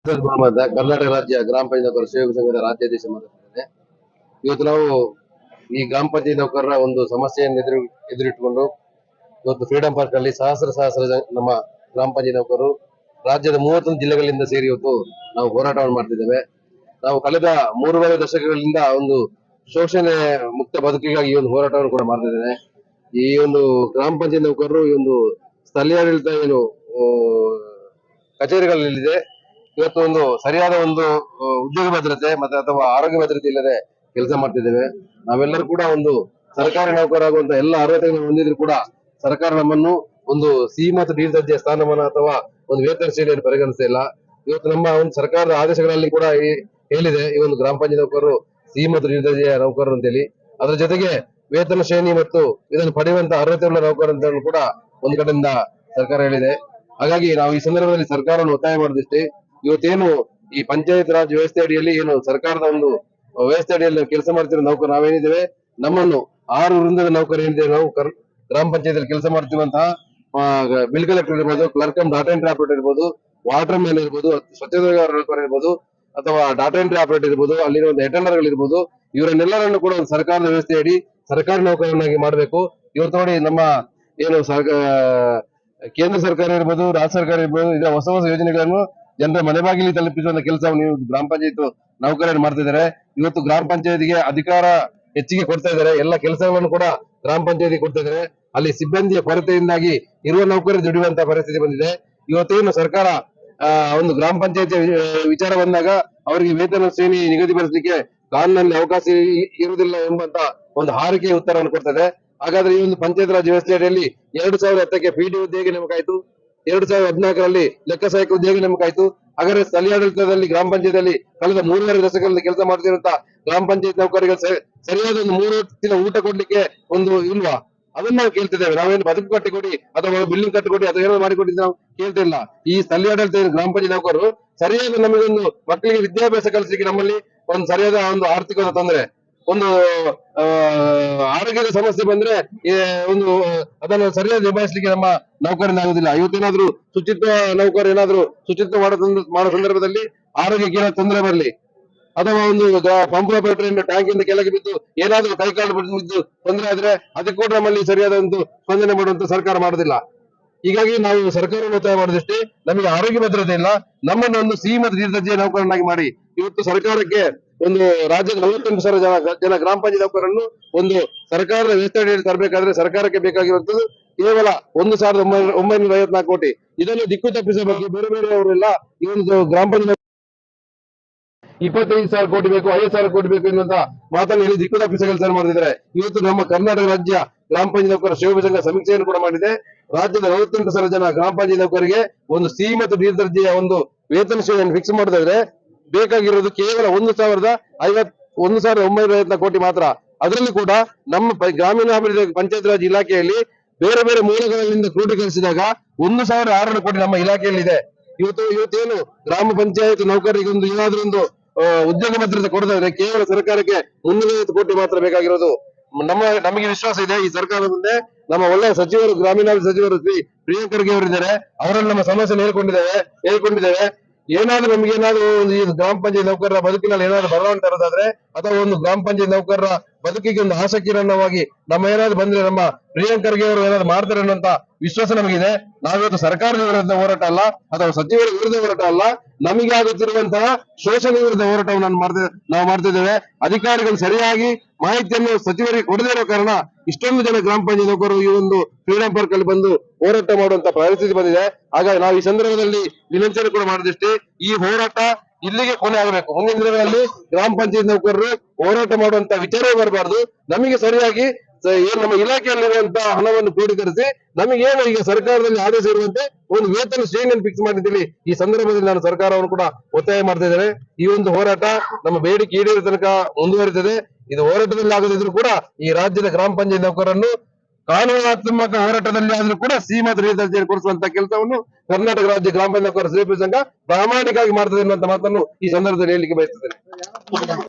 ಕರ್ನಾಟಕ ರಾಜ್ಯ ಗ್ರಾಮ ಪಂಚಾಯತ್ ನೌಕರರ ಸೇವಕ ಸಂಘದ ರಾಜ್ಯಾಧ್ಯಕ್ಷ ಮಾತಾಡ್ತಿದ್ದೇನೆ. ಇವತ್ತು ನಾವು ಈ ಗ್ರಾಮ ಪಂಚಾಯತ್ ನೌಕರರ ಒಂದು ಸಮಸ್ಯೆಯನ್ನು ಎದುರಿಟ್ಟುಕೊಂಡು ಇವತ್ತು ಫ್ರೀಡಂ ಪಾರ್ಕ್ ಅಲ್ಲಿ ಸಹಸ್ರ ನಮ್ಮ ಗ್ರಾಮ ಪಂಚಾಯತ್ ನೌಕರರು ರಾಜ್ಯದ 31 ಜಿಲ್ಲೆಗಳಿಂದ ಸೇರಿ ಇವತ್ತು ನಾವು ಹೋರಾಟವನ್ನು ಮಾಡ್ತಿದ್ದೇವೆ. ನಾವು ಕಳೆದ 3.5 ದಶಕಗಳಿಂದ ಒಂದು ಶೋಷಣೆ ಮುಕ್ತ ಬದುಕಿಗಾಗಿ ಈ ಒಂದು ಹೋರಾಟವನ್ನು ಕೂಡ ಮಾಡ್ತಿದ್ದೇನೆ. ಈ ಒಂದು ಗ್ರಾಮ ಪಂಚಾಯತ್ ನೌಕರರು ಈ ಒಂದು ಸ್ಥಳೀಯಾಡಳಿತ ಏನು ಕಚೇರಿಗಳಲ್ಲಿದೆ ಇವತ್ತು ಒಂದು ಸರಿಯಾದ ಒಂದು ಉದ್ಯೋಗ ಭದ್ರತೆ ಮತ್ತೆ ಅಥವಾ ಆರೋಗ್ಯ ಭದ್ರತೆ ಇಲ್ಲದೆ ಕೆಲಸ ಮಾಡ್ತಿದ್ದೇವೆ. ನಾವೆಲ್ಲರೂ ಕೂಡ ಒಂದು ಸರ್ಕಾರಿ ನೌಕರರಾಗುವಂತ ಎಲ್ಲ ಅರ್ಹತೆಗಳನ್ನು ಹೊಂದಿದ್ರು ಕೂಡ ಸರ್ಕಾರ ನಮ್ಮನ್ನು ಒಂದು ಸಿ ಮತ್ತು ಡಿ ದರ್ಜೆಯ ಸ್ಥಾನಮಾನ ಅಥವಾ ಒಂದು ವೇತನ ಶ್ರೇಣಿಯನ್ನು ಪರಿಗಣಿಸ್ತಾ ಇಲ್ಲ. ಇವತ್ತು ನಮ್ಮ ಒಂದು ಸರ್ಕಾರದ ಆದೇಶಗಳಲ್ಲಿ ಕೂಡ ಹೇಳಿದೆ ಈ ಒಂದು ಗ್ರಾಮ ಪಂಚಾಯತ್ ನೌಕರರು ಸಿ ಮತ್ತು ಡಿ ದರ್ಜೆಯ ನೌಕರರು ಅಂತೇಳಿ. ಅದರ ಜೊತೆಗೆ ವೇತನ ಶ್ರೇಣಿ ಮತ್ತು ಇದನ್ನು ಪಡೆಯುವಂತ ಅರ್ಹತೆ ಉಳ್ಳ ನೌಕರರು ಅಂತ ಕೂಡ ಒಂದು ಕಡೆಯಿಂದ ಸರ್ಕಾರ ಹೇಳಿದೆ. ಹಾಗಾಗಿ ನಾವು ಈ ಸಂದರ್ಭದಲ್ಲಿ ಸರ್ಕಾರವನ್ನು ಒತ್ತಾಯ ಮಾಡಿದಷ್ಟೇ, ಇವತ್ತೇನು ಈ ಪಂಚಾಯತ್ ರಾಜ್ ವ್ಯವಸ್ಥೆ ಅಡಿಯಲ್ಲಿ ಏನು ಸರ್ಕಾರದ ಒಂದು ವ್ಯವಸ್ಥೆ ಅಡಿಯಲ್ಲಿ ಕೆಲಸ ಮಾಡ್ತಿರೋ ನೌಕರು ನಾವೇನಿದ್ದೇವೆ, ನಮ್ಮನ್ನು 6 ವೃಂದದ ನೌಕರು ಏನಿದ್ದೇವೆ ನಾವು ಗ್ರಾಮ ಪಂಚಾಯತ್ ಕೆಲಸ ಮಾಡ್ತಿರುವಂತಹ ಬಿಲ್ ಕಲೆಕ್ಟರ್ ಇರ್ಬೋದು, clerk come data entry operator ಇರ್ಬೋದು, ವಾಟರ್ ಮ್ಯಾನ್ ಇರ್ಬೋದು, ಸ್ವಚ್ಛತಾ ನೌಕರ ಇರ್ಬೋದು ಅಥವಾ ಡಾಟಾ ಎಂಟ್ರಿ ಆಪರೇಟರ್ ಇರ್ಬೋದು, ಅಲ್ಲಿರುವ ಅಟೆಂಡರ್ ಗಳು ಇರ್ಬೋದು, ಇವರನ್ನೆಲ್ಲರನ್ನು ಕೂಡ ಒಂದು ಸರ್ಕಾರದ ವ್ಯವಸ್ಥೆ ಅಡಿ ಸರ್ಕಾರಿ ನೌಕರನ್ನಾಗಿ ಮಾಡಬೇಕು. ಇವತ್ತು ನೋಡಿ ನಮ್ಮ ಏನು ಕೇಂದ್ರ ಸರ್ಕಾರ ಇರ್ಬೋದು, ರಾಜ್ಯ ಸರ್ಕಾರ ಇರ್ಬೋದು, ಇದರ ಹೊಸ ಯೋಜನೆಗಳನ್ನು ಜನರ ಮನೆ ಬಾಗಿಲಿಗೆ ತಲುಪಿಸುವಂತ ಕೆಲಸವನ್ನು ನೀವು ಗ್ರಾಮ ಪಂಚಾಯತ್ ನೌಕರರು ಮಾಡ್ತಿದ್ದಾರೆ. ಇವತ್ತು ಗ್ರಾಮ ಪಂಚಾಯತ್ಗೆ ಅಧಿಕಾರ ಹೆಚ್ಚಿಗೆ ಕೊಡ್ತಾ ಇದ್ದಾರೆ, ಎಲ್ಲ ಕೆಲಸಗಳನ್ನು ಕೂಡ ಗ್ರಾಮ ಪಂಚಾಯತ್ ಕೊಡ್ತಾ ಇದ್ದಾರೆ. ಅಲ್ಲಿ ಸಿಬ್ಬಂದಿಯ ಕೊರತೆಯಿಂದಾಗಿ ಇರುವ ನೌಕರರು ದುಡಿಯುವಂತಹ ಪರಿಸ್ಥಿತಿ ಬಂದಿದೆ. ಇವತ್ತೇನು ಸರ್ಕಾರ ಒಂದು ಗ್ರಾಮ ಪಂಚಾಯತ್ ವಿಚಾರ ಬಂದಾಗ ಅವರಿಗೆ ವೇತನ ಶ್ರೇಣಿ ನಿಗದಿಪಡಿಸಲಿಕ್ಕೆ ಕಾನೂನಲ್ಲಿ ಅವಕಾಶ ಇರುವುದಿಲ್ಲ ಎಂಬಂತ ಒಂದು ಹಾರಿಕೆ ಉತ್ತರವನ್ನು ಕೊಡ್ತದೆ. ಹಾಗಾದ್ರೆ ಈ ಒಂದು ಪಂಚಾಯತ್ ರಾಜ್ ವ್ಯವಸ್ಥೆ ಅಡಿಯಲ್ಲಿ 2010ಕ್ಕೆ ಪಿಡಿ ಹುದ್ದೆಗೆ ನೇಮಕ ಆಯಿತು, 2014ರಲ್ಲಿ ಲೆಕ್ಕ ಸಹಾಯಕ ಹುದ್ದೆಗೆ ನೇಮಕ ಆಯಿತು. ಹಾಗಾದ್ರೆ ಸ್ಥಳೀಯಾಡಳಿತದಲ್ಲಿ ಗ್ರಾಮ ಪಂಚಾಯತ್ ಕಳೆದ 3.5 ದಶಕಗಳಲ್ಲಿ ಕೆಲಸ ಮಾಡ್ತಿರುವಂತ ಗ್ರಾಮ ಪಂಚಾಯತ್ ನೌಕರಿಗೆ ಸರಿಯಾದ ಒಂದು 3 ಹೊತ್ತಿನ ಊಟ ಕೊಡ್ಲಿಕ್ಕೆ ಒಂದು ಇಲ್ವಾ? ಅದನ್ನ ನಾವು ಕೇಳ್ತಿದ್ದೇವೆ. ನಾವೇನು ಬದುಕು ಕಟ್ಟಿಕೊಡಿ ಅಥವಾ ಬಿಲ್ಡಿಂಗ್ ಕಟ್ಟಿಕೊಡಿ ಅಥವಾ ಏನೋ ಮಾಡಿಕೊಡಿ ನಾವು ಕೇಳ್ತಿಲ್ಲ. ಈ ಸ್ಥಳೀಯಾಡಳಿತ ಗ್ರಾಮ ಪಂಚಾಯತ್ ನೌಕರರು ಸರಿಯಾದ ನಮಗೊಂದು ಮಕ್ಕಳಿಗೆ ವಿದ್ಯಾಭ್ಯಾಸ ಕಲಿಸಲಿಕ್ಕೆ ನಮ್ಮಲ್ಲಿ ಒಂದು ಸರಿಯಾದ ಒಂದು ಆರ್ಥಿಕದ ತೊಂದರೆ, ಒಂದು ಆರೋಗ್ಯದ ಸಮಸ್ಯೆ ಬಂದ್ರೆ ಒಂದು ಅದನ್ನು ಸರಿಯಾಗಿ ನಿಭಾಯಿಸಲಿಕ್ಕೆ ನಮ್ಮ ನೌಕರರಿಂದ ಆಗುದಿಲ್ಲ. ಇವತ್ತೇನಾದ್ರೂ ಶುಚಿತ್ವ ನೌಕರು ಏನಾದ್ರು ಶುಚಿತ್ವ ಮಾಡೋ ಸಂದರ್ಭದಲ್ಲಿ ಆರೋಗ್ಯಕ್ಕೆ ಏನಾದ್ರು ತೊಂದರೆ ಬರಲಿ ಅಥವಾ ಒಂದು ಪಂಪ್ ಆಪರೇಟರ್ ಟ್ಯಾಂಕ್ ಇಂದ ಕೆಳಗೆ ಬಿದ್ದು ಏನಾದ್ರೂ ಕೈಕಾಲು ಬಿದ್ದು ತೊಂದರೆ ಆದ್ರೆ ಅದಕ್ಕೆ ಕೂಡ ನಮ್ಮಲ್ಲಿ ಸರಿಯಾದ ಒಂದು ಸ್ಪಂದನೆ ಮಾಡುವಂತ ಸರ್ಕಾರ ಮಾಡುದಿಲ್ಲ. ಹೀಗಾಗಿ ನಾವು ಸರ್ಕಾರವನ್ನು ಒತ್ತಾಯ ಮಾಡಿದಷ್ಟೇ, ನಮಗೆ ಆರೋಗ್ಯ ಭದ್ರತೆ ಇಲ್ಲ, ನಮ್ಮನ್ನು ಒಂದು ಸಿ ಮತ್ತು ಡಿ ದರ್ಜೆಯ ನೌಕರನ್ನಾಗಿ ಮಾಡಿ. ಇವತ್ತು ಸರ್ಕಾರಕ್ಕೆ ಒಂದು ರಾಜ್ಯದ 48,000 ಜನ ಗ್ರಾಮ ಪಂಚಾಯತ್ ನೌಕರನ್ನು ಒಂದು ಸರ್ಕಾರದ ವ್ಯವಸ್ಥೆ ತರಬೇಕಾದ್ರೆ ಸರ್ಕಾರಕ್ಕೆ ಬೇಕಾಗಿರುವಂತದ್ದು ಕೇವಲ 1,954 ಕೋಟಿ. ಇದನ್ನು ದಿಕ್ಕು ತಪ್ಪಿಸುವ ಬಗ್ಗೆ ಬೇರೆ ಬೇರೆಯವರೆಲ್ಲ ಈ ಒಂದು ಗ್ರಾಮ ಪಂಚಾಯತ್ 25,000 ಕೋಟಿ ಬೇಕು, 5,000 ಕೋಟಿ ಬೇಕು ಎನ್ನುವಂತ ಮಾತನ್ನು ಹೇಳಿ ದಿಕ್ಕು ತಪ್ಪಿಸ ಕೆಲಸ ಮಾಡ್ತಿದ್ದಾರೆ. ಇವತ್ತು ನಮ್ಮ ಕರ್ನಾಟಕ ರಾಜ್ಯ ಗ್ರಾಮ ಪಂಚಾಯತ್ ನೌಕರರ ಸೇವಾ ಸಂಘ ಸಮೀಕ್ಷೆಯನ್ನು ಕೂಡ ಮಾಡಿದೆ. ರಾಜ್ಯದ 48,000 ಜನ ಗ್ರಾಮ ಪಂಚಾಯತ್ ನೌಕರಿಗೆ ಒಂದು ಸಿ ಮತ್ತು ಡಿ ದರ್ಜೆಯ ಒಂದು ವೇತನ ಶ್ರೇಣಿಯನ್ನು ಫಿಕ್ಸ್ ಮಾಡಿದ್ರೆ ಬೇಕಾಗಿರೋದು ಕೇವಲ 1,954 ಕೋಟಿ ಮಾತ್ರ. ಅದರಲ್ಲಿ ಕೂಡ ನಮ್ಮ ಗ್ರಾಮೀಣಾಭಿವೃದ್ಧಿ ಪಂಚಾಯತ್ ರಾಜ್ ಇಲಾಖೆಯಲ್ಲಿ ಬೇರೆ ಬೇರೆ ಮೂಲಗಳಿಂದ ಕ್ರೋಢೀಕರಿಸಿದಾಗ 1,600 ಕೋಟಿ ನಮ್ಮ ಇಲಾಖೆಯಲ್ಲಿ ಇದೆ. ಇವತ್ತೇನು ಗ್ರಾಮ ಪಂಚಾಯತ್ ನೌಕರರಿಗೆ ಒಂದು ಏನಾದ್ರೂ ಒಂದು ಉದ್ಯೋಗ ಭದ್ರತೆ ಕೊಡದಾದ್ರೆ ಕೇವಲ ಸರ್ಕಾರಕ್ಕೆ 350 ಕೋಟಿ ಮಾತ್ರ ಬೇಕಾಗಿರೋದು. ನಮಗೆ ವಿಶ್ವಾಸ ಇದೆ ಈ ಸರ್ಕಾರದ ಮುಂದೆ ನಮ್ಮ ಒಳ್ಳೆಯ ಸಚಿವರು, ಗ್ರಾಮೀಣಾಭಿವೃದ್ಧಿ ಸಚಿವರು ಶ್ರೀ ಪ್ರಿಯಾಂಕ್ ಖರ್ಗೆ ಅವರಿದ್ದಾರೆ. ಅವರಲ್ಲಿ ನಮ್ಮ ಸಮಸ್ಯೆ ಹೇಳ್ಕೊಂಡಿದ್ದೇವೆ. ಏನಾದ್ರೂ ನಮ್ಗೆ ಏನಾದ್ರು ಈ ಗ್ರಾಮ ಪಂಚಾಯತ್ ನೌಕರರ ಬದುಕಿನಲ್ಲಿ ಏನಾದ್ರು ಬದಲಾವಣೆ ತರೋದಾದ್ರೆ ಅಥವಾ ಒಂದು ಗ್ರಾಮ ಪಂಚಾಯತ್ ನೌಕರರ ಬದುಕಿಗೆ ಒಂದು ಆಶಾಕಿರಣವಾಗಿ ನಮ್ಮ ಏನಾದ್ರು ಬಂದ್ರೆ ನಮ್ಮ ಪ್ರಿಯಾಂಕ್ ಖರ್ಗೆ ಅವರು ಏನಾದ್ರು ಮಾಡ್ತಾರೆ ಅನ್ನೋಂತ ವಿಶ್ವಾಸ ನಮಗಿದೆ. ನಾವಿವತ್ತು ಸರ್ಕಾರದ ವಿರುದ್ಧ ಹೋರಾಟ ಅಲ್ಲ ಅಥವಾ ಸಚಿವರ ವಿರುದ್ಧ ಹೋರಾಟ ಅಲ್ಲ, ನಮಗೆ ಆಗುತ್ತಿರುವಂತಹ ಶೋಷಣೆ ವಿರುದ್ಧ ಹೋರಾಟವನ್ನು ನಾವು ಮಾಡ್ತಿದ್ದೇವೆ. ಅಧಿಕಾರಿಗಳು ಸರಿಯಾಗಿ ಮಾಹಿತಿಯನ್ನು ಸಚಿವರಿಗೆ ಕೊಡದೇ ಇರೋ ಕಾರಣ ಇಷ್ಟೊಂದು ಜನ ಗ್ರಾಮ ಪಂಚಾಯತ್ ನೌಕರರು ಈ ಒಂದು ಫ್ರೀಡಂ ಪಾರ್ಕ್ ಅಲ್ಲಿ ಬಂದು ಹೋರಾಟ ಮಾಡುವಂತ ಪರಿಸ್ಥಿತಿ ಬಂದಿದೆ. ಹಾಗಾಗಿ ನಾವು ಈ ಸಂದರ್ಭದಲ್ಲಿ ವಿನಂತಿಯನ್ನು ಕೂಡ ಮಾಡಿದಷ್ಟೇ, ಈ ಹೋರಾಟ ಇಲ್ಲಿಗೆ ಕೊನೆ ಆಗಬೇಕು. ಮುಂದಿನ ದಿನಗಳಲ್ಲಿ ಗ್ರಾಮ ಪಂಚಾಯತ್ ನೌಕರರು ಹೋರಾಟ ಮಾಡುವಂತ ವಿಚಾರವೇ ಬರಬಾರ್ದು. ನಮಗೆ ಸರಿಯಾಗಿ ನಮ್ಮ ಇಲಾಖೆಯಲ್ಲಿರುವಂತಹ ಹಣವನ್ನು ಕ್ರೋಢೀಕರಿಸಿ ನಮಗೇನು ಈಗ ಸರ್ಕಾರದಲ್ಲಿ ಆದೇಶ ಇರುವಂತೆ ಒಂದು ವೇತನ ಶ್ರೇಣಿಯನ್ನು ಫಿಕ್ಸ್ ಮಾಡಿದ್ದೀನಿ. ಈ ಸಂದರ್ಭದಲ್ಲಿ ನಾನು ಸರ್ಕಾರವನ್ನು ಕೂಡ ಒತ್ತಾಯ ಮಾಡ್ತಾ ಇದ್ದೇನೆ. ಈ ಒಂದು ಹೋರಾಟ ನಮ್ಮ ಬೇಡಿಕೆ ಈಡೇರುವ ತನಕ ಮುಂದುವರಿತದೆ. ಇದು ಹೋರಾಟದಲ್ಲಿ ಆಗದಿದ್ರು ಕೂಡ ಈ ರಾಜ್ಯದ ಗ್ರಾಮ ಪಂಚಾಯತ್ ನೌಕರರನ್ನು ಕಾನೂನಾತ್ಮಕ ಹೋರಾಟದಲ್ಲಿ ಆದ್ರೂ ಕೂಡ ಸಿ ಮತ್ತು ಡಿ ದರ್ಜೆಯನ್ನು ಕೊಡಿಸುವಂತ ಕೆಲಸವನ್ನು ಕರ್ನಾಟಕ ರಾಜ್ಯ ಗ್ರಾಮ ಪಂಚಾಯತ್ ನೌಕರರ ಸೇವಾ ಸಂಘ ಪ್ರಾಮಾಣಿಕವಾಗಿ ಮಾಡ್ತದೆ ಎನ್ನುವಂತ ಮಾತನ್ನು ಈ ಸಂದರ್ಭದಲ್ಲಿ ಹೇಳಲಿಕ್ಕೆ ಬಯಸುತ್ತೇನೆ.